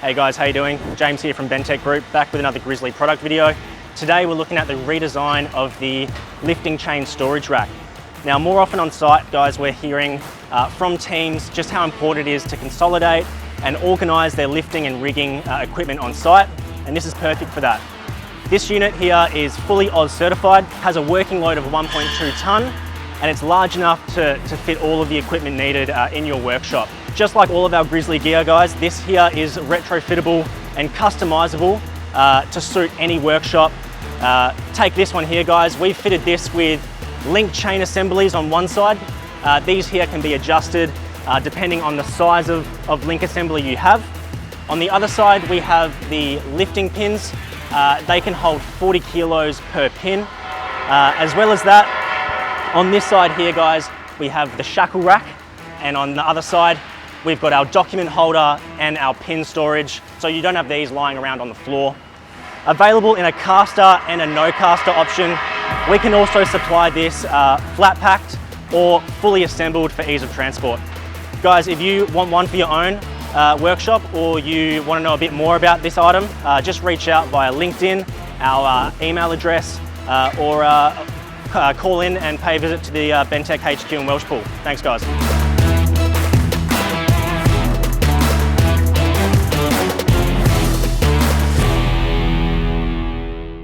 Hey guys, how you doing? James here from Bentech Group, back with another Grizzly product video. Today we're looking at the redesign of the lifting chain storage rack. Now, more often on site, guys, we're hearing from teams just how important it is to consolidate and organise their lifting and rigging equipment on site, and this is perfect for that. This unit here is fully Oz certified, has a working load of 1.2 tonne, and it's large enough to fit all of the equipment needed in your workshop. Just like all of our Grizzly gear, guys, this here is retrofittable and customizable to suit any workshop. Take this one here, guys. We've fitted this with link chain assemblies on one side. These here can be adjusted depending on the size of link assembly you have. On the other side, we have the lifting pins. They can hold 40 kilos per pin. As well as that, on this side here, guys, we have the shackle rack, and on the other side, we've got our document holder and our pin storage, so you don't have these lying around on the floor. Available in a caster and a no caster option. We can also supply this flat packed or fully assembled for ease of transport. Guys, if you want one for your own workshop, or you want to know a bit more about this item, just reach out via LinkedIn, our email address, or call in and pay a visit to the Bentech HQ in Welshpool. Thanks, guys.